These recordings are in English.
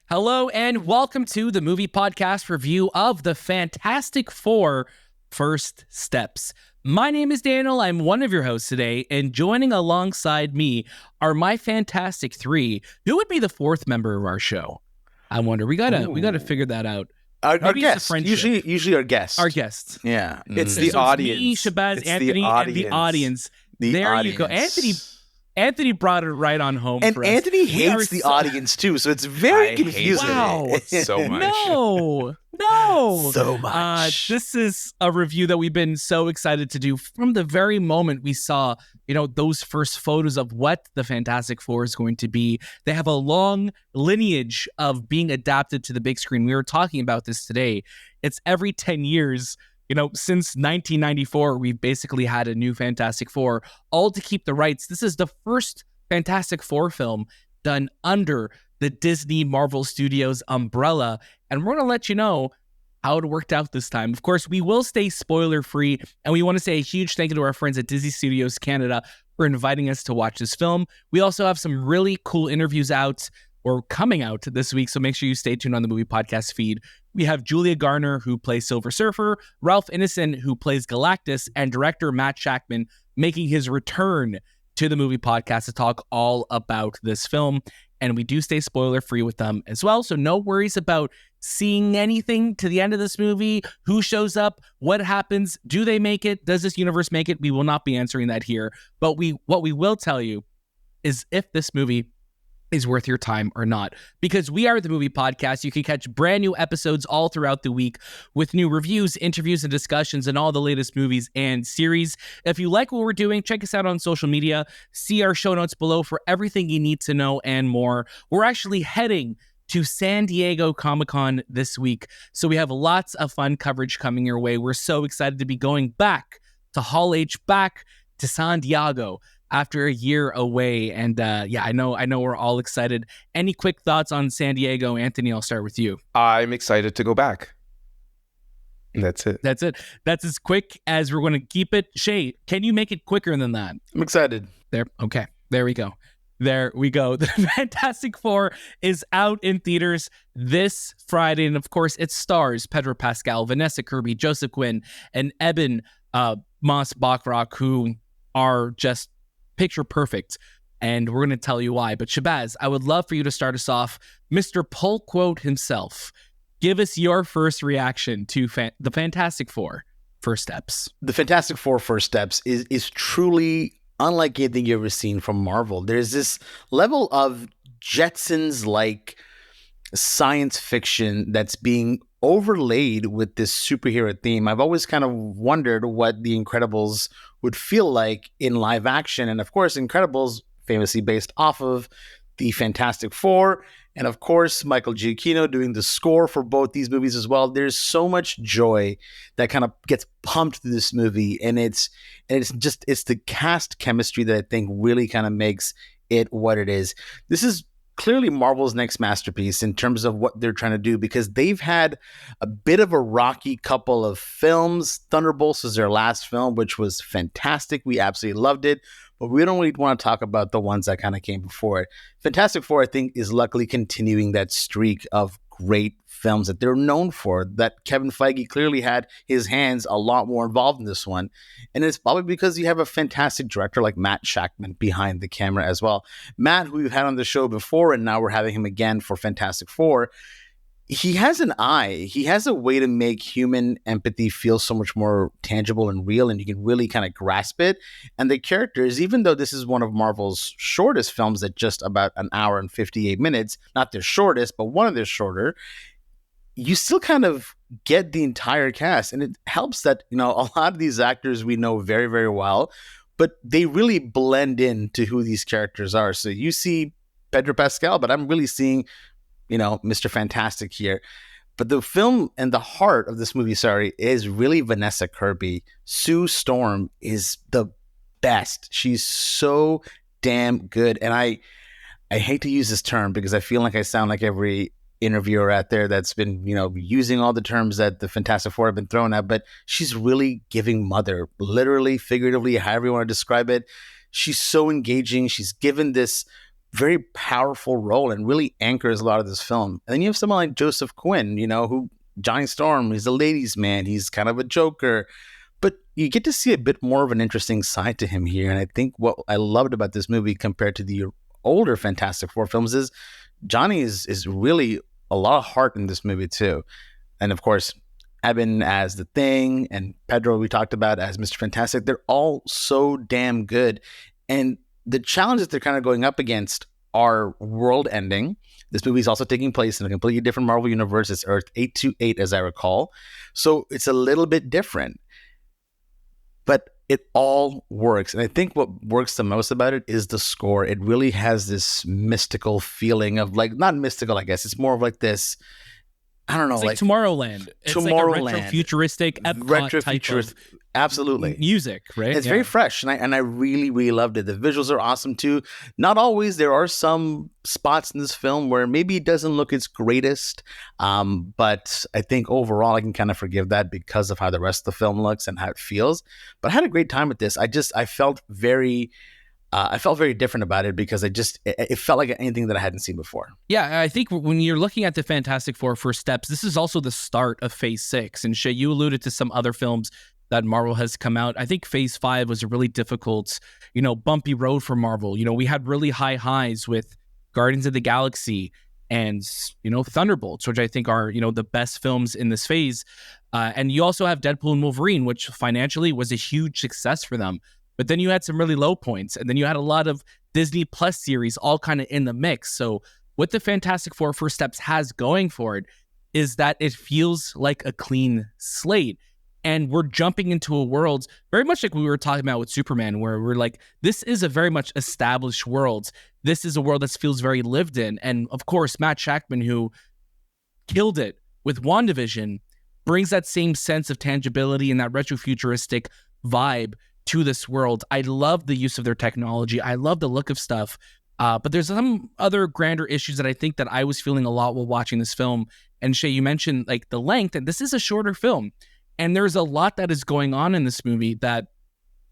Hello and welcome to the movie podcast review of the Fantastic Four First Steps. My name is Daniel. I'm one of your hosts today, and joining alongside me are my Fantastic Three. Who would be the fourth member of our show? I wonder. We gotta figure that out. Our guests. Usually our guests. Our guests. Yeah. It's the audience. Me, Shahbaz, it's Anthony, and the audience. You go. Anthony brought it right on home and for us. Anthony hates the audience too, so it's very confusing. Wow. So much. No. So much. This is a review that we've been so excited to do from the very moment we saw, those first photos of what the Fantastic Four is going to be. They have a long lineage of being adapted to the big screen. We were talking about this today. It's every 10 years. Since 1994, we've basically had a new Fantastic Four, all to keep the rights. This is the first Fantastic Four film done under the Disney Marvel Studios umbrella, and we're going to let you know how it worked out this time. Of course, we will stay spoiler-free, and we want to say a huge thank you to our friends at Disney Studios Canada for inviting us to watch this film. We also have some really cool interviews out or coming out this week, so make sure you stay tuned on the movie podcast feed. We have Julia Garner, who plays Silver Surfer, Ralph Ineson, who plays Galactus, and director Matt Shakman making his return to the movie podcast to talk all about this film. And we do stay spoiler-free with them as well, so no worries about seeing anything to the end of this movie. Who shows up? What happens? Do they make it? Does this universe make it? We will not be answering that here. But what we will tell you is if this movie is worth your time or not, because we are the movie podcast. You can catch brand new episodes all throughout the week with new reviews, interviews, and discussions and all the latest movies and series. If you like what we're doing, check us out on social media. See our show notes below for everything you need to know and more. We're actually heading to San Diego Comic-Con this week, so we have lots of fun coverage coming your way. We're so excited to be going back to Hall H, back to San Diego after a year away. And I know we're all excited. Any quick thoughts on San Diego? Anthony, I'll start with you. I'm excited to go back. That's it. That's as quick as we're going to keep it. Shay, can you make it quicker than that? I'm excited. Okay. There we go. The Fantastic Four is out in theaters this Friday. And of course, it stars Pedro Pascal, Vanessa Kirby, Joseph Quinn, and Ebon Moss-Bachrach, who are just picture perfect, and we're going to tell you why. But Shahbaz, I would love for you to start us off. Mr. Pull Quote himself, give us your first reaction to the Fantastic Four First Steps. The Fantastic Four First Steps is truly unlike anything you've ever seen from Marvel. There's this level of Jetsons-like science fiction that's being overlaid with this superhero theme. I've always kind of wondered what The Incredibles would feel like in live action. And of course, Incredibles famously based off of the Fantastic Four. And of course, Michael Giacchino doing the score for both these movies as well. There's so much joy that kind of gets pumped through this movie. And it's the cast chemistry that I think really kind of makes it what it is. This is clearly Marvel's next masterpiece in terms of what they're trying to do, because they've had a bit of a rocky couple of films. Thunderbolts was their last film, which was fantastic. We absolutely loved it, but we don't really want to talk about the ones that kind of came before it. Fantastic Four, I think, is luckily continuing that streak of great films that they're known for, that Kevin Feige clearly had his hands a lot more involved in this one. And it's probably because you have a fantastic director like Matt Shakman behind the camera as well. Matt, who we've had on the show before, and now we're having him again for Fantastic Four. He has an eye. He has a way to make human empathy feel so much more tangible and real, and you can really kind of grasp it. And the characters, even though this is one of Marvel's shortest films at just about an hour and 58 minutes, not their shortest, but one of their shorter, you still kind of get the entire cast. And it helps that, a lot of these actors we know very, very well, but they really blend into who these characters are. So you see Pedro Pascal, but I'm really seeing Mr. Fantastic here. But the film and the heart of this movie, is really Vanessa Kirby. Sue Storm is the best. She's so damn good. And I hate to use this term because I feel like I sound like every interviewer out there that's been, using all the terms that the Fantastic Four have been thrown at, but she's really giving mother, literally, figuratively, however you want to describe it. She's so engaging. She's given this very powerful role and really anchors a lot of this film. And then you have someone like Joseph Quinn, who Johnny Storm, he's a ladies' man, he's kind of a joker, but you get to see a bit more of an interesting side to him here. And I think what I loved about this movie compared to the older Fantastic Four films is Johnny is really a lot of heart in this movie too. And of course, Ebon as the Thing and Pedro we talked about as Mr. Fantastic, they're all so damn good. And the challenges they're kind of going up against are world ending. This movie is also taking place in a completely different Marvel universe. It's Earth 828, as I recall. So it's a little bit different. But it all works. And I think what works the most about it is the score. It really has this mystical feeling of not mystical, I guess. It's more of this, I don't know. It's like Tomorrowland. It's Tomorrowland. Like a retro-futuristic Epcot type of absolutely music, right? It's very fresh, and I really, really loved it. The visuals are awesome too. Not always. There are some spots in this film where maybe it doesn't look its greatest, but I think overall I can kind of forgive that because of how the rest of the film looks and how it feels. But I had a great time with this. I felt very different about it because it felt like anything that I hadn't seen before. Yeah, I think when you're looking at the Fantastic Four First Steps, this is also the start of Phase 6. And Shay, you alluded to some other films that Marvel has come out. I think Phase 5 was a really difficult, bumpy road for Marvel. We had really high highs with Guardians of the Galaxy and, Thunderbolts, which I think are, the best films in this phase. And you also have Deadpool and Wolverine, which financially was a huge success for them. But then you had some really low points, and then you had a lot of Disney Plus series all kind of in the mix. So what the Fantastic Four First Steps has going for it is that it feels like a clean slate. And we're jumping into a world very much like we were talking about with Superman, where we're like, this is a very much established world. This is a world that feels very lived in. And of course, Matt Shakman, who killed it with WandaVision, brings that same sense of tangibility and that retro-futuristic vibe to this world. I love the use of their technology. I love the look of stuff. But there's some other grander issues that I think that I was feeling a lot while watching this film. And Shay, you mentioned the length, and this is a shorter film. And there's a lot that is going on in this movie that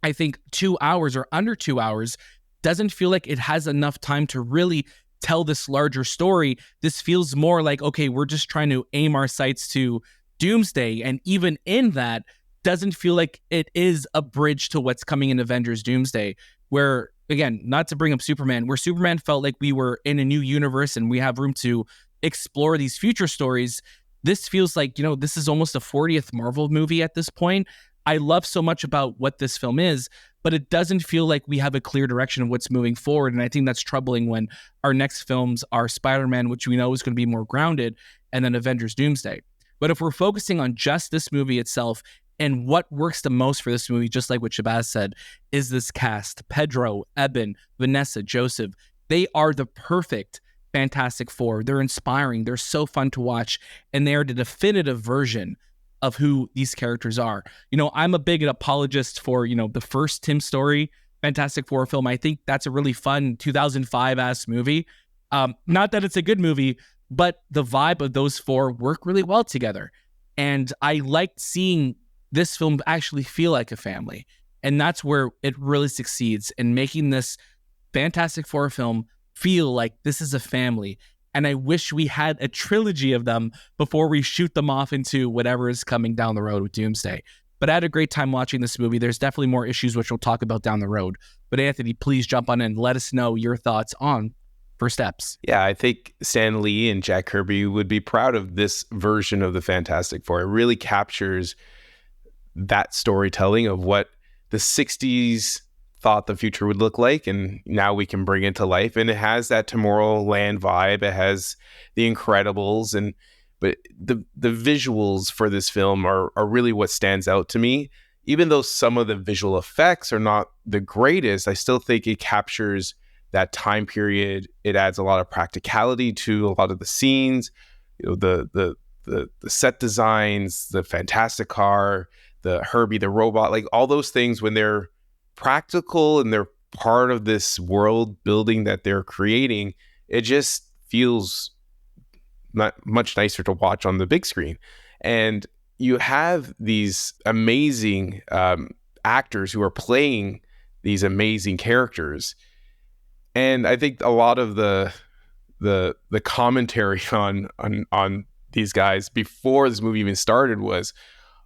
I think 2 hours or under 2 hours doesn't feel like it has enough time to really tell this larger story. This feels more like, okay, we're just trying to aim our sights to Doomsday. And even in that, doesn't feel like it is a bridge to what's coming in Avengers Doomsday, where, again, not to bring up Superman, where Superman felt like we were in a new universe and we have room to explore these future stories. This feels like, this is almost a 40th Marvel movie at this point. I love so much about what this film is, but it doesn't feel like we have a clear direction of what's moving forward. And I think that's troubling when our next films are Spider-Man, which we know is going to be more grounded, and then Avengers Doomsday. But if we're focusing on just this movie itself, and what works the most for this movie, just like what Shahbaz said, is this cast. Pedro, Ebon, Vanessa, Joseph. They are the perfect Fantastic Four. They're inspiring. They're so fun to watch. And they are the definitive version of who these characters are. I'm a big apologist for, the first Tim Story Fantastic Four film. I think that's a really fun 2005-ass movie. Not that it's a good movie, but the vibe of those four work really well together. And I liked seeing this film actually feel like a family. And that's where it really succeeds in making this Fantastic Four film feel like this is a family. And I wish we had a trilogy of them before we shoot them off into whatever is coming down the road with Doomsday. But I had a great time watching this movie. There's definitely more issues which we'll talk about down the road. But Anthony, please jump on in and let us know your thoughts on First Steps. Yeah, I think Stan Lee and Jack Kirby would be proud of this version of the Fantastic Four. It really captures that storytelling of what the 60s thought the future would look like, and now we can bring it to life. And it has that Tomorrowland vibe. It has the Incredibles, but the visuals for this film are really what stands out to me. Even though some of the visual effects are not the greatest, I still think it captures that time period. It adds a lot of practicality to a lot of the scenes, the set designs, the Fantastic Car, the Herbie, the robot, like all those things, when they're practical and they're part of this world building that they're creating, it just feels much nicer to watch on the big screen. And you have these amazing actors who are playing these amazing characters. And I think a lot of the commentary on these guys before this movie even started was,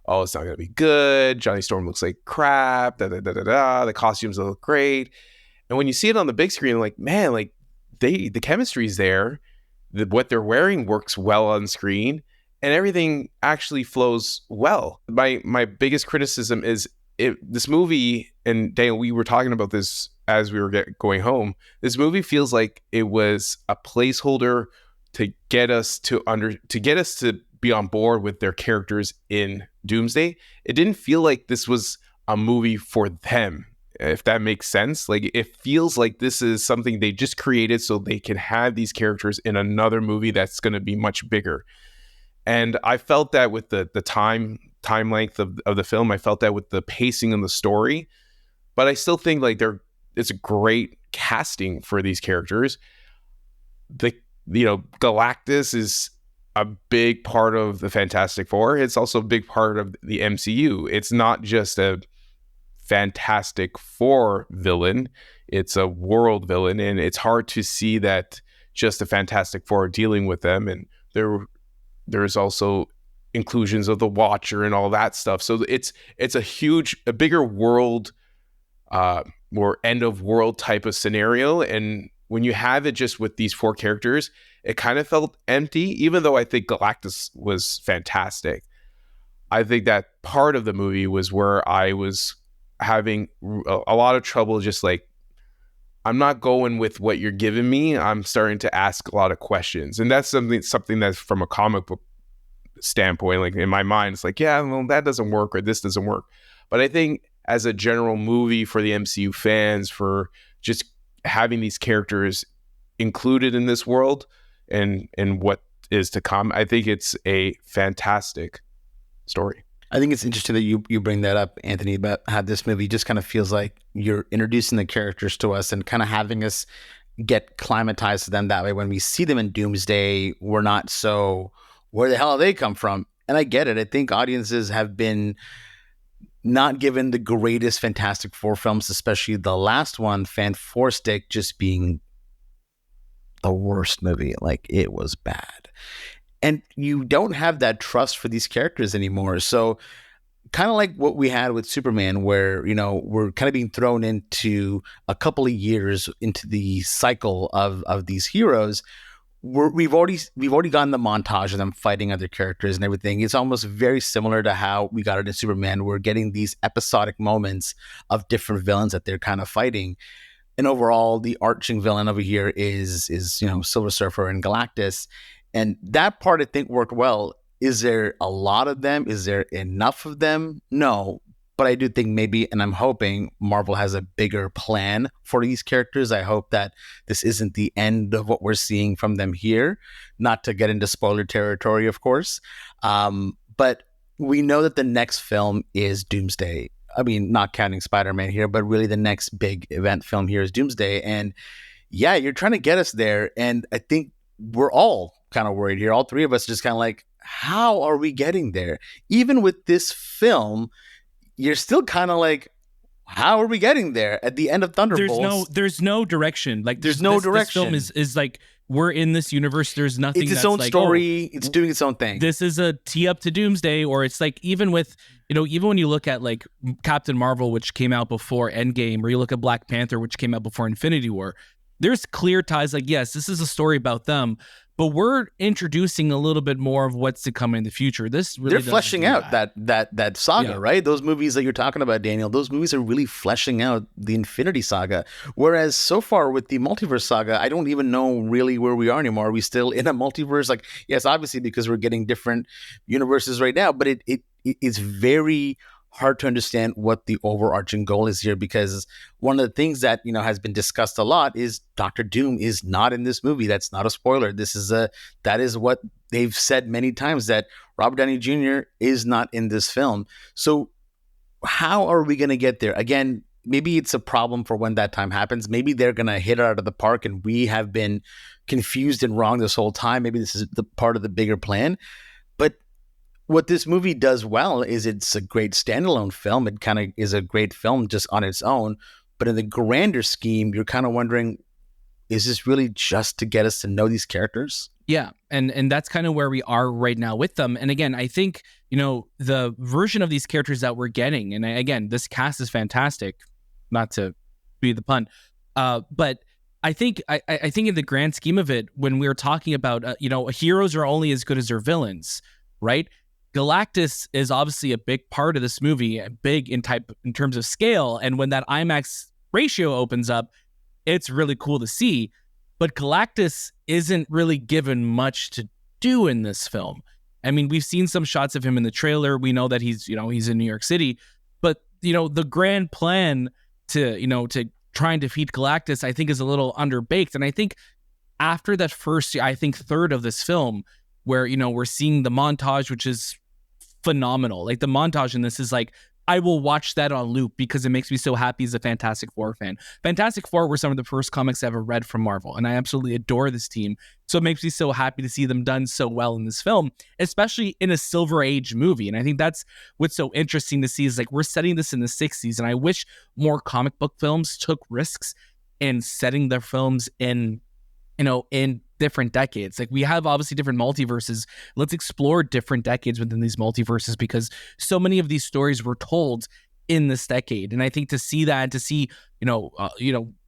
oh, it's not going to be good. Johnny Storm looks like crap. Da, da, da, da, da. The costumes look great. And when you see it on the big screen, like, man, like the chemistry's there. What they're wearing works well on screen, and everything actually flows well. My biggest criticism is this movie, and Daniel, we were talking about this as we were going home. This movie feels like it was a placeholder to get us to be on board with their characters in Doomsday. It didn't feel like this was a movie for them, if that makes sense. Like, it feels like this is something they just created so they can have these characters in another movie that's going to be much bigger. And I felt that with the time length of the film. I felt that with the pacing of the story. But I still think like it's a great casting for these characters. Galactus is a big part of the Fantastic Four. It's also a big part of the MCU. It's not just a Fantastic Four villain, it's a world villain, and it's hard to see that just the Fantastic Four are dealing with them. And there's also inclusions of the Watcher and all that stuff. So it's a bigger world, more end of world type of scenario. And when you have it just with these four characters, it kind of felt empty, even though I think Galactus was fantastic. I think that part of the movie was where I was having a lot of trouble, just like, I'm not going with what you're giving me. I'm starting to ask a lot of questions. And that's something that's from a comic book standpoint, like in my mind, it's like, yeah, well, that doesn't work or this doesn't work. But I think as a general movie for the MCU fans, for just having these characters included in this world and what is to come, I think it's a fantastic story. I think it's interesting that you bring that up, Anthony, about how this movie just kind of feels like you're introducing the characters to us and kind of having us get climatized to them. That way, when we see them in Doomsday, we're not so, where the hell do they come from? And I get it. I think audiences have been not given the greatest Fantastic Four films, especially the last one, Fan-4-Stick, just being the worst movie. Like, it was bad. And you don't have that trust for these characters anymore. So kind of like what we had with Superman, where, we're kind of being thrown into a couple of years into the cycle of these heroes. We've already gotten the montage of them fighting other characters and everything. It's almost very similar to how we got it in Superman. We're getting these episodic moments of different villains that they're kind of fighting. And overall, the arching villain over here is Silver Surfer and Galactus. And that part, I think, worked well. Is there a lot of them? Is there enough of them? No. But I do think maybe, and I'm hoping, Marvel has a bigger plan for these characters. I hope that this isn't the end of what we're seeing from them here. Not to get into spoiler territory, of course. But we know that the next film is Doomsday. I mean, not counting Spider-Man here, but really the next big event film here is Doomsday. And yeah, you're trying to get us there. And I think we're all kind of worried here. All three of us just kind of like, how are we getting there? Even with this film, you're still kind of like, how are we getting there? At the end of Thunderbolts, there's no direction. Like there's no direction. This film is like, we're in this universe. There's nothing. It's its own story. It's doing its own thing. This is a tee up to Doomsday, or it's like, even with, even when you look at like Captain Marvel, which came out before Endgame, or you look at Black Panther, which came out before Infinity War, there's clear ties. Like, yes, this is a story about them, but we're introducing a little bit more of what's to come in the future. This really they're fleshing out that saga, right? Those movies that you're talking about, Daniel, those movies are really fleshing out the Infinity Saga. Whereas so far with the Multiverse Saga, I don't even know really where we are anymore. Are we still in a multiverse? Like, yes, obviously, because we're getting different universes right now, but it's very hard to understand what the overarching goal is here, because one of the things that has been discussed a lot is Dr. Doom is not in this movie. That's not a spoiler. That is what they've said many times, that Robert Downey Jr. is not in this film. So how are we going to get there? Again, maybe it's a problem for when that time happens. Maybe they're going to hit it out of the park and we have been confused and wrong this whole time. Maybe this is the part of the bigger plan. But what this movie does well is it's a great standalone film. It kind of is a great film just on its own. But in the grander scheme, you're kind of wondering, is this really just to get us to know these characters? Yeah, and that's kind of where we are right now with them. And again, I think, the version of these characters that we're getting, and again, this cast is fantastic, not to be the pun, but I think I think in the grand scheme of it, when we're talking about heroes are only as good as their villains, right? Galactus is obviously a big part of this movie, big in terms of scale, and when that IMAX ratio opens up, it's really cool to see. But Galactus isn't really given much to do in this film. I mean, we've seen some shots of him in the trailer. We know that he's in New York City, but the grand plan to try and defeat Galactus, I think, is a little underbaked. And I think after that first, I think third of this film, where we're seeing the montage, which is phenomenal. Like the montage in this is like, I will watch that on loop because it makes me so happy as a Fantastic Four fan. Fantastic Four were some of the first comics I ever read from Marvel, and I absolutely adore this team. So it makes me so happy to see them done so well in this film, especially in a Silver Age movie. And I think that's what's so interesting to see is like we're setting this in the 60s, and I wish more comic book films took risks in setting their films in different decades. Like we have obviously different multiverses. Let's explore different decades within these multiverses because so many of these stories were told in this decade. And I think to see that, to see, Paul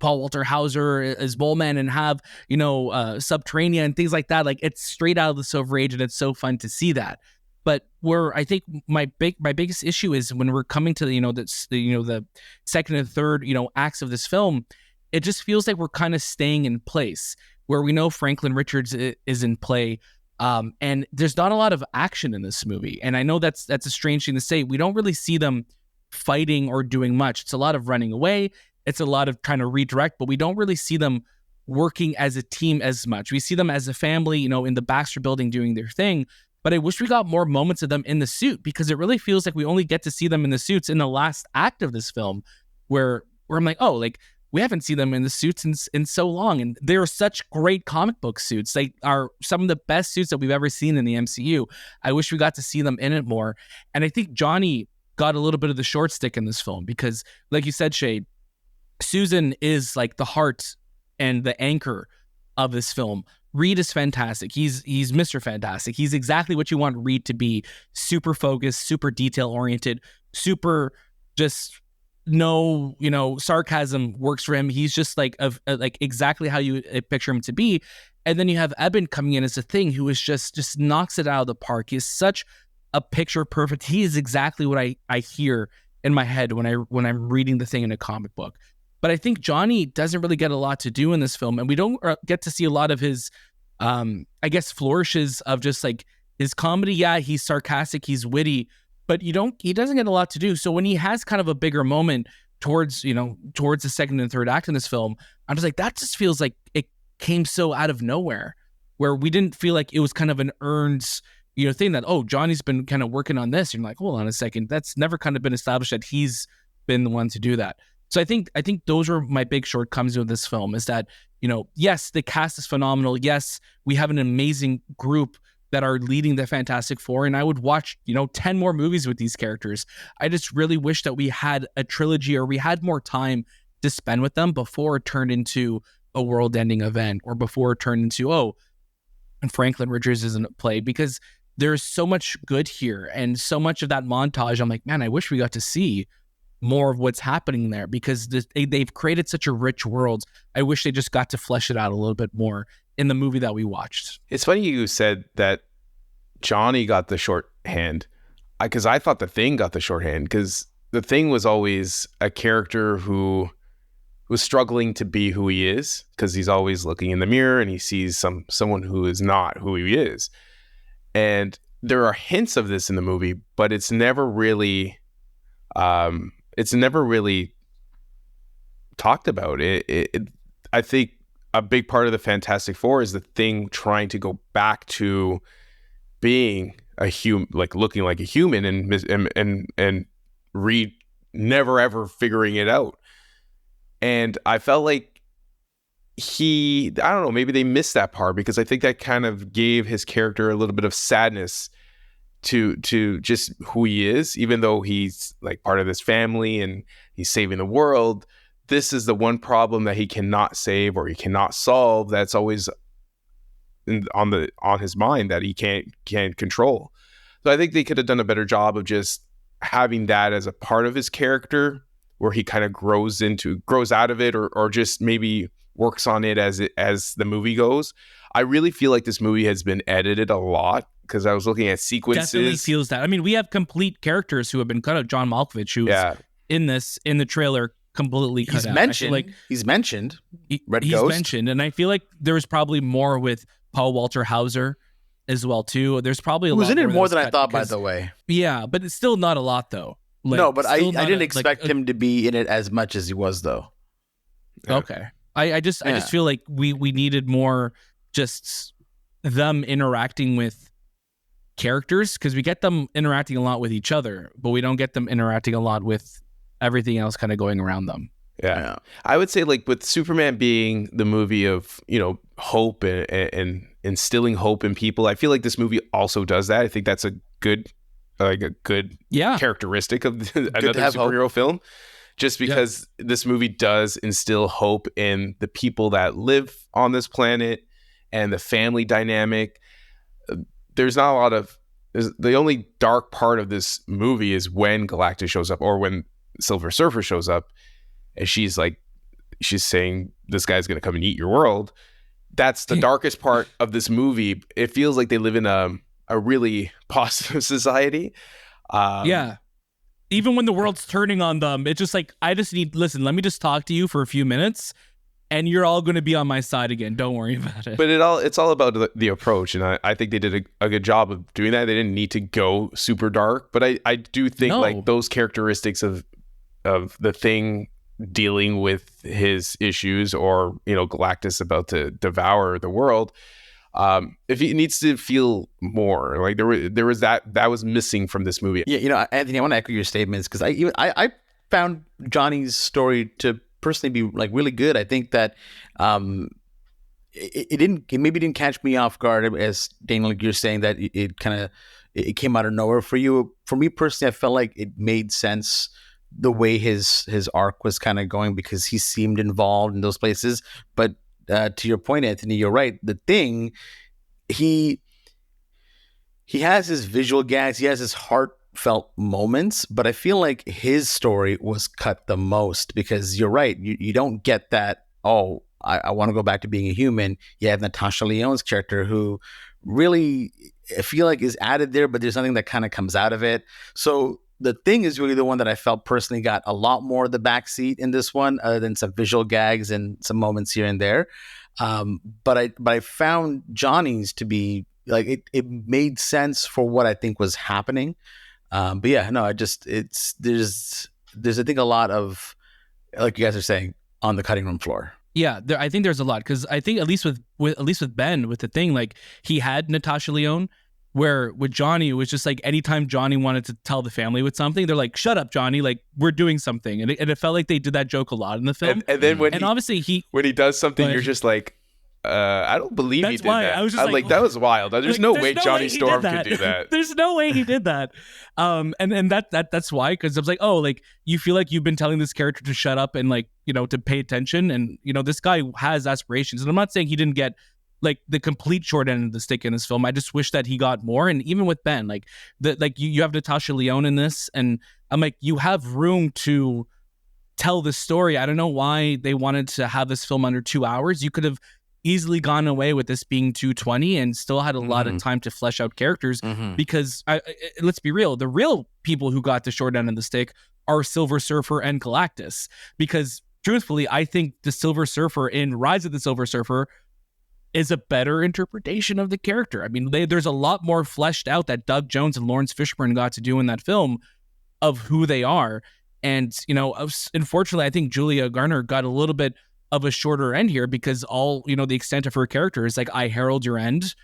Walter Hauser as Bullman and have, Subterranea and things like that, like it's straight out of the Silver Age, and it's so fun to see that. But I think my biggest issue is when we're coming to the second and third acts of this film, it just feels like we're kind of staying in place, where we know Franklin Richards is in play, and there's not a lot of action in this movie. And I know that's a strange thing to say. We don't really see them fighting or doing much. It's a lot of running away. It's a lot of trying to redirect, but we don't really see them working as a team as much. We see them as a family, in the Baxter Building doing their thing. But I wish we got more moments of them in the suit, because it really feels like we only get to see them in the suits in the last act of this film, where I'm like, oh, like, we haven't seen them in the suits in so long. And they're such great comic book suits. They are some of the best suits that we've ever seen in the MCU. I wish we got to see them in it more. And I think Johnny got a little bit of the short stick in this film because, like you said, Shay, Susan is like the heart and the anchor of this film. Reed is fantastic. He's Mr. Fantastic. He's exactly what you want Reed to be. Super focused, super detail-oriented, super just... no, sarcasm works for him. He's just like exactly how you picture him to be. And then you have Ebon coming in as a Thing, who is just knocks it out of the park. He's such a picture perfect. He is exactly what I hear in my head when I'm reading the Thing in a comic book. But I think Johnny doesn't really get a lot to do in this film, and we don't get to see a lot of his, flourishes of just like his comedy. Yeah, he's sarcastic, he's witty, but he doesn't get a lot to do. So when he has kind of a bigger moment towards the second and third act in this film, I'm just like, that just feels like it came so out of nowhere, where we didn't feel like it was kind of an earned, thing that, oh, Johnny's been kind of working on this. You're like, hold on a second. That's never kind of been established that he's been the one to do that. So I think those are my big shortcomings with this film, is that, yes, the cast is phenomenal. Yes, we have an amazing group that are leading the Fantastic Four, and I would watch, 10 more movies with these characters. I just really wish that we had a trilogy, or we had more time to spend with them before it turned into a world-ending event, or before it turned into, and Franklin Richards isn't at play, because there's so much good here, and so much of that montage, I'm like, man, I wish we got to see more of what's happening there, because they've created such a rich world. I wish they just got to flesh it out a little bit more in the movie that we watched. It's funny you said that Johnny got the shorthand, because I thought the Thing got the shorthand, because the Thing was always a character who was struggling to be who he is, because he's always looking in the mirror and he sees someone who is not who he is. And there are hints of this in the movie, but it's never really talked about. I think a big part of the Fantastic Four is the Thing trying to go back to being a human, like looking like a human, and Reed never ever figuring it out. And I felt like I don't know, maybe they missed that part, because I think that kind of gave his character a little bit of sadness to just who he is, even though he's like part of this family and he's saving the world. this is the one problem that he cannot save or he cannot solve. That's always on his mind that he can't control. So I think they could have done a better job of just having that as a part of his character, where he kind of grows out of it, or just maybe works on it as the movie goes. I really feel like this movie has been edited a lot, because I was looking at sequences. Definitely feels that. I mean, we have complete characters who have been cut out. John Malkovich, who's in the trailer, completely cut out. He's mentioned. Red he's Ghost. mentioned, and I feel like there was probably more with Paul Walter Hauser as well too. There's probably a lot. Who's in it more than I thought, because, by the way. Yeah, but it's still not a lot though. Like, no, but I didn't expect him to be in it as much as he was, though. Okay, I just feel like we needed more just them interacting with characters, because we get them interacting a lot with each other, but we don't get them interacting a lot with everything else kind of going around them. Yeah. I would say, like, with Superman being the movie of, hope and instilling hope in people, I feel like this movie also does that. I think that's a good characteristic of another superhero film, just because this movie does instill hope in the people that live on this planet and the family dynamic. There's not a lot of... the only dark part of this movie is when Galactus shows up, or when Silver Surfer shows up, and she's saying, this guy's going to come and eat your world. That's the darkest part of this movie. It feels like they live in a really positive society. Even when the world's turning on them, it's just like, listen, let me just talk to you for a few minutes, and you're all going to be on my side again. Don't worry about it. But it's all about the approach, and I think they did a good job of doing that. They didn't need to go super dark, but I do think like those characteristics of the Thing dealing with his issues, or Galactus about to devour the world, if he needs to feel more, like there was that was missing from this movie. Yeah, Anthony, I want to echo your statements, because I found Johnny's story to personally be like really good. I think that it maybe didn't catch me off guard, as Daniel, like you're saying, that it came out of nowhere for you. For me personally, I felt like it made sense the way his arc was kind of going, because he seemed involved in those places. But to your point, Anthony, you're right. The Thing, he has his visual gags, he has his heartfelt moments, but I feel like his story was cut the most, because you're right. You don't get that, I want to go back to being a human. You have Natasha Lyonne's character, who really, I feel like, is added there, but there's nothing that kind of comes out of it. So the Thing is really the one that I felt personally got a lot more of the backseat in this one, other than some visual gags and some moments here and there. But I found Johnny's to be like, it made sense for what I think was happening. But yeah, no, there's I think a lot of, like you guys are saying, on the cutting room floor. Yeah, I think there's a lot, because I think at least with Ben, with the Thing, like, he had Natasha Lyonne, where with Johnny, it was just like, anytime Johnny wanted to tell the family with something, they're like, shut up, Johnny, like, we're doing something. And it felt like they did that joke a lot in the film. And then when he does something, you're just like, I don't believe he did that. I was just like, that was wild. There's no way Johnny Storm could do that. There's no way he did that. And that's why, because I was like, like, you feel like you've been telling this character to shut up and, like, to pay attention. And, this guy has aspirations. And I'm not saying he didn't get, like, the complete short end of the stick in this film. I just wish that he got more. And even with Ben, like, you have Natasha Lyonne in this, and I'm like, you have room to tell the story. I don't know why they wanted to have this film under 2 hours. You could have easily gone away with this being 220 and still had a lot of time to flesh out characters, because let's be real, the real people who got the short end of the stick are Silver Surfer and Galactus, because truthfully, I think the Silver Surfer in Rise of the Silver Surfer is a better interpretation of the character. I mean, there's a lot more fleshed out that Doug Jones and Lawrence Fishburne got to do in that film of who they are. And, unfortunately, I think Julia Garner got a little bit of a shorter end here, because all, the extent of her character is like, I herald your end.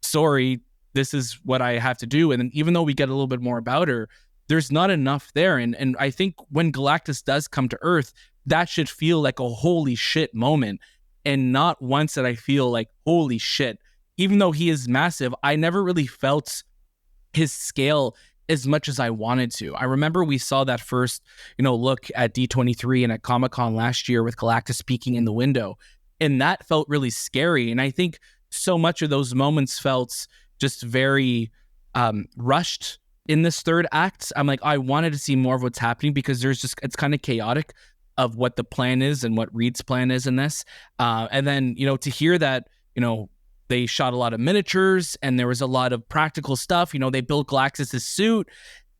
Sorry, this is what I have to do. And then even though we get a little bit more about her, there's not enough there. And I think when Galactus does come to Earth, that should feel like a holy shit moment. And not once did I feel like, holy shit. Even though he is massive, I never really felt his scale as much as I wanted to. I remember we saw that first, look at D23 and at Comic-Con last year with Galactus peeking in the window, and that felt really scary. And I think so much of those moments felt just very rushed in this third act. I'm like, I wanted to see more of what's happening because it's kind of chaotic of what the plan is and what Reed's plan is in this. And then, to hear that, they shot a lot of miniatures and there was a lot of practical stuff. They built Galactus' suit.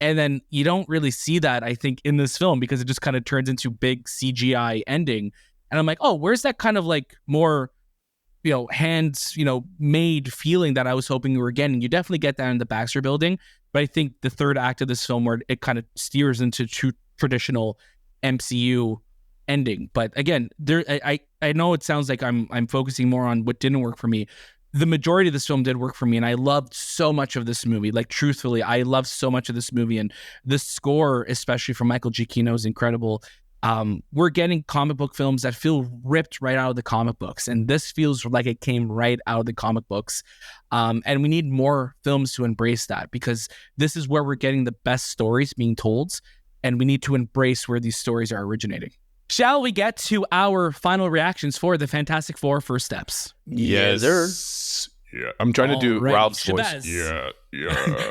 And then you don't really see that, I think, in this film because it just kind of turns into big CGI ending. And I'm like, oh, where's that kind of like more, hands, made feeling that I was hoping we were getting? You definitely get that in the Baxter Building. But I think the third act of this film where it kind of steers into traditional MCU ending. But again, I know it sounds like I'm focusing more on what didn't work for me. The majority of this film did work for me, and I loved so much of this movie. Like, truthfully, I loved so much of this movie, and the score, especially from Michael Giacchino, is incredible. We're getting comic book films that feel ripped right out of the comic books, and this feels like it came right out of the comic books. And we need more films to embrace that because this is where we're getting the best stories being told, and we need to embrace where these stories are originating. Shall we get to our final reactions for the Fantastic Four First Steps? Yes, sir. Yeah, I'm trying to do Ralph's voice. Yeah.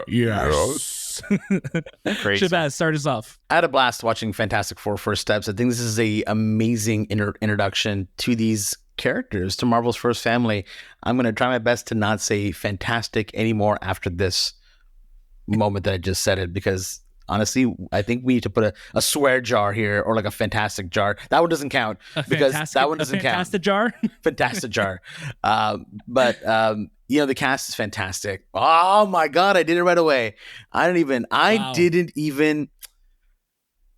Yes. Great. Shahbaz, start us off. I had a blast watching Fantastic Four First Steps. I think this is a amazing introduction to these characters, to Marvel's first family. I'm going to try my best to not say fantastic anymore after this moment that I just said it, because honestly, I think we need to put a swear jar here, or like a fantastic jar. That one doesn't count because that one doesn't count. Fantastic jar? Fantastic jar. But the cast is fantastic. Oh my God, I did it right away. I didn't even.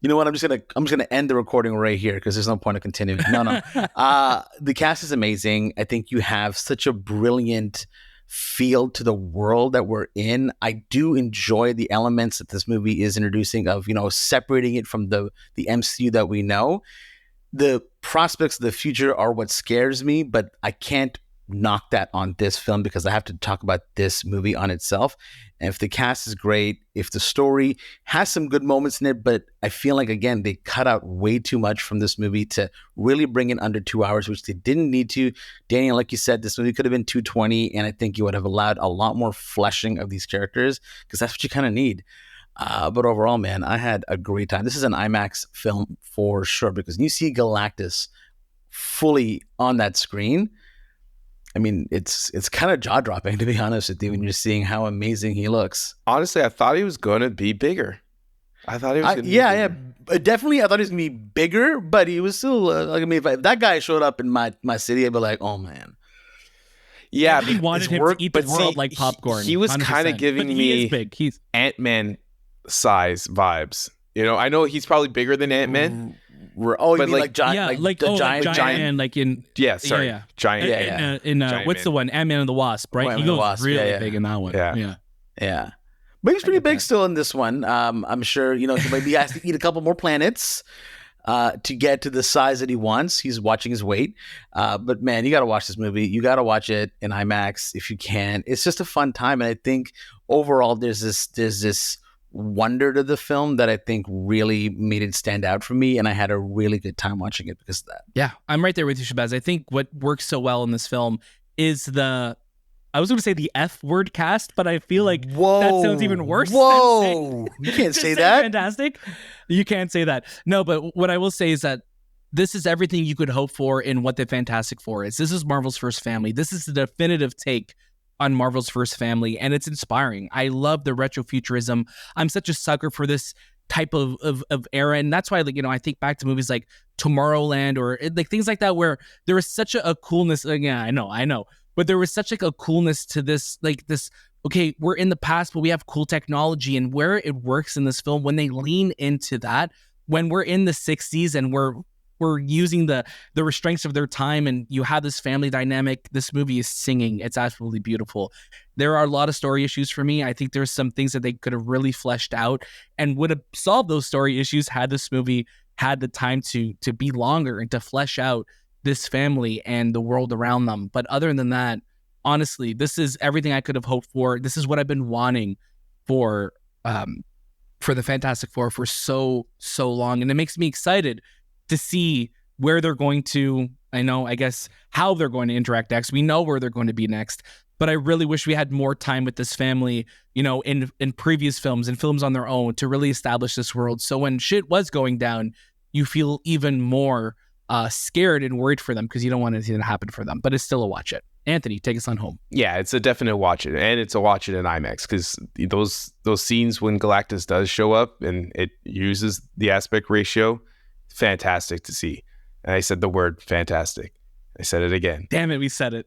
You know what? I'm just gonna end the recording right here because there's no point of continuing. No. The cast is amazing. I think you have such a brilliant feel to the world that we're in. I do enjoy the elements that this movie is introducing of, separating it from the MCU that we know. The prospects of the future are what scares me, but I can't knock that on this film because I have to talk about this movie on itself. And if the cast is great, if the story has some good moments in it, but I feel like, again, they cut out way too much from this movie to really bring it under 2 hours, which they didn't need to. Daniel, like you said, this movie could have been 220, and I think you would have allowed a lot more fleshing of these characters because that's what you kind of need. But overall, man, I had a great time. This is an IMAX film for sure because you see Galactus fully on that screen. I mean, it's kind of jaw-dropping, to be honest with you, when you're seeing how amazing he looks. Honestly, I thought he was going to be bigger. I thought he was going to be bigger. Yeah. Definitely, I thought he was going to be bigger, but he was still, if that guy showed up in my city, I'd be like, oh, man. Yeah, he wanted him to eat the world like popcorn. He was kind of giving me Ant-Man size vibes. I know he's probably bigger than Ant-Man. Oh, you mean like giant? Yeah, giant man, like in giant. Giant. In what's the one? Ant-Man and the Wasp, right? He goes really big in that one. Yeah. But he's pretty big still in this one. I'm sure he maybe has to eat a couple more planets to get to the size that he wants. He's watching his weight. But man, you got to watch this movie. You got to watch it in IMAX if you can. It's just a fun time, and I think overall there's this wonder to the film that I think really made it stand out for me, and I had a really good time watching it because of that. Yeah, I'm right there with you, Shahbaz. I think what works so well in this film is I was going to say the F word cast, but I feel like that sounds even worse. Whoa, you can't say that. Fantastic. You can't say that. No, but what I will say is that this is everything you could hope for in what the Fantastic Four is. This is Marvel's first family. This is the definitive take on Marvel's first family, and it's inspiring. I love the retrofuturism. I'm such a sucker for this type of era, and that's why, I think back to movies like Tomorrowland or like things like that, where there was such a coolness. Yeah, I know, but there was such like a coolness to this, like this. Okay, we're in the past, but we have cool technology, and where it works in this film when they lean into that. When we're in the '60s and we're using the restraints of their time, and you have this family dynamic. This movie is singing. It's absolutely beautiful. There are a lot of story issues for me. I think there's some things that they could have really fleshed out and would have solved those story issues had this movie had the time to be longer and to flesh out this family and the world around them. But other than that, honestly, this is everything I could have hoped for. This is what I've been wanting for for the Fantastic Four for so long, and it makes me excited to see where they're going to. I guess how they're going to interact next. We know where they're going to be next, but I really wish we had more time with this family, in previous films and films on their own to really establish this world. So when shit was going down, you feel even more scared and worried for them because you don't want anything to happen for them. But it's still a watch it. Anthony, take us on home. Yeah, it's a definite watch it, and it's a watch it in IMAX because those scenes when Galactus does show up and it uses the aspect ratio, fantastic to see. And I said the word fantastic. I said it again. Damn it, we said it.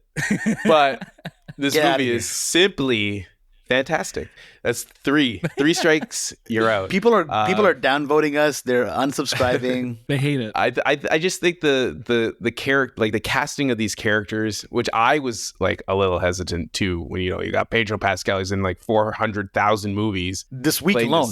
But this movie is simply fantastic. That's three strikes. You're out. People are downvoting us. They're unsubscribing. They hate it. I just think the character, like the casting of these characters, which I was like a little hesitant too. When you got Pedro Pascal, he's in like 400,000 movies this week alone.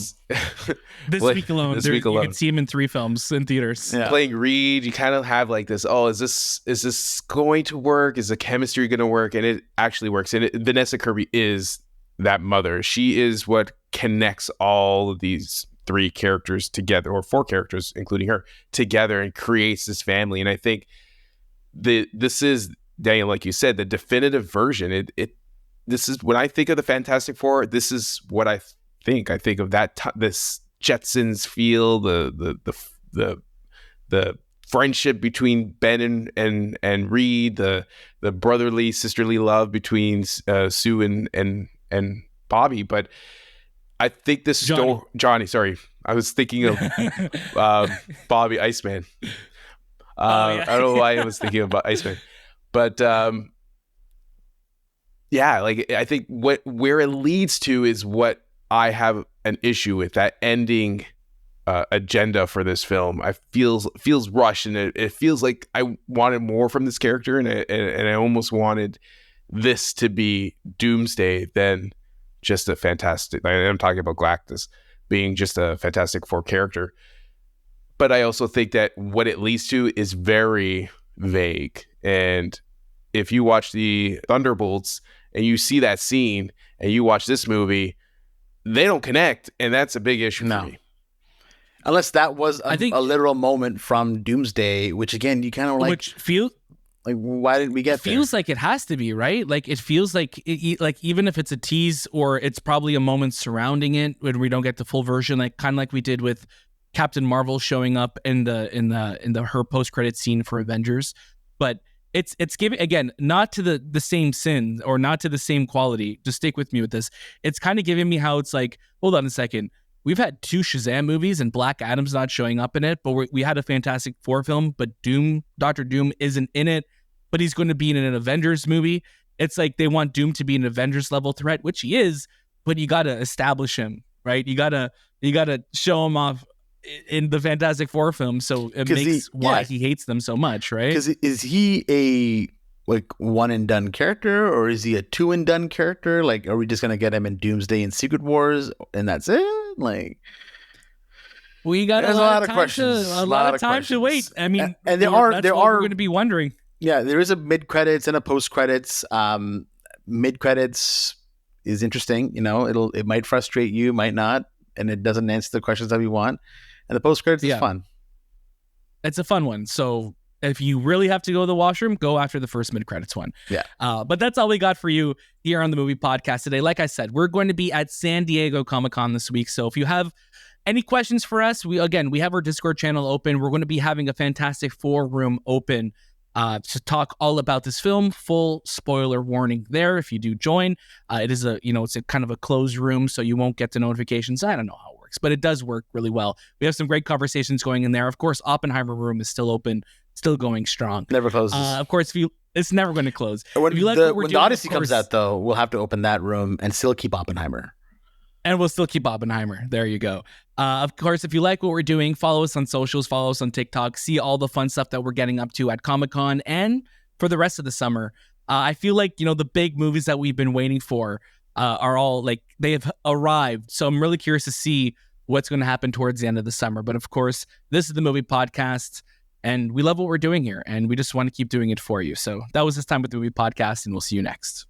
This week alone, you can see him in 3 films in theaters. Yeah. Playing Reed, you kind of have like this. Oh, is this going to work? Is the chemistry going to work? And it actually works. And Vanessa Kirby is that mother. She is what connects all of these 3 characters together, or 4 characters, including her, together, and creates this family. And I think this is, Daniel, like you said, the definitive version. This is when I think of the Fantastic Four. This is what I think. I think of that this Jetsons feel, the friendship between Ben and Reed, the brotherly sisterly love between Sue and Bobby. But I think this Johnny. Sorry, I was thinking of Bobby Iceman. I don't know why I was thinking about Iceman, but yeah, like I think where it leads to is what I have an issue with, that ending agenda for this film. I feels rushed, and it feels like I wanted more from this character, and I almost wanted this to be Doomsday than just a fantastic. I'm talking about Galactus being just a Fantastic Four character, but I also think that what it leads to is very vague. And if you watch the Thunderbolts and you see that scene, and you watch this movie, they don't connect, and that's a big issue for me. Unless that was a literal moment from Doomsday, which again, you kind of like... Which feels... Like, why didn't we get there? It feels like it has to be, right? Like, it feels like like even if it's a tease, or it's probably a moment surrounding it when we don't get the full version, like kind of like we did with Captain Marvel showing up in the her post-credit scene for Avengers. But it's giving, again, not to the same sin, or not to the same quality. Just stick with me with this. It's kind of giving me how it's like, hold on a second. We've had 2 Shazam movies and Black Adam's not showing up in it, but we had a Fantastic Four film, but Dr. Doom isn't in it, but he's going to be in an Avengers movie. It's like they want Doom to be an Avengers level threat, which he is, but you got to establish him, right? You got to show him off in the Fantastic Four film, so it makes why he hates them so much, right? Because is he a one and done character, or is he a 2 and done character? Like, are we just gonna get him in Doomsday and Secret Wars and that's it? Like, we got a lot of questions. A lot of time to wait. I mean, and there are we're going to be wondering. Yeah, there is a mid credits and a post credits. Mid credits is interesting. It might frustrate you, might not, and it doesn't answer the questions that we want. And the post credits is fun. It's a fun one. So if you really have to go to the washroom, go after the first mid-credits one. Yeah. But that's all we got for you here on the Movie Podcast today. Like I said, we're going to be at San Diego Comic-Con this week. So if you have any questions for us, we have our Discord channel open. We're going to be having a Fantastic Four room open to talk all about this film. Full spoiler warning there if you do join. It is it's a kind of a closed room, so you won't get the notifications. I don't know how it works, but it does work really well. We have some great conversations going in there. Of course, Oppenheimer room is still open, still going strong. Never closes. Of course, it's never going to close. When the Odyssey comes out, though, we'll have to open that room and still keep Oppenheimer. And we'll still keep Oppenheimer. There you go. Of course, if you like what we're doing, follow us on socials, follow us on TikTok, see all the fun stuff that we're getting up to at Comic-Con and for the rest of the summer. I feel like, the big movies that we've been waiting for are all like, they have arrived. So I'm really curious to see what's going to happen towards the end of the summer. But of course, this is the Movie Podcast, and we love what we're doing here, and we just want to keep doing it for you. So that was this time with the Movie Podcast, and we'll see you next.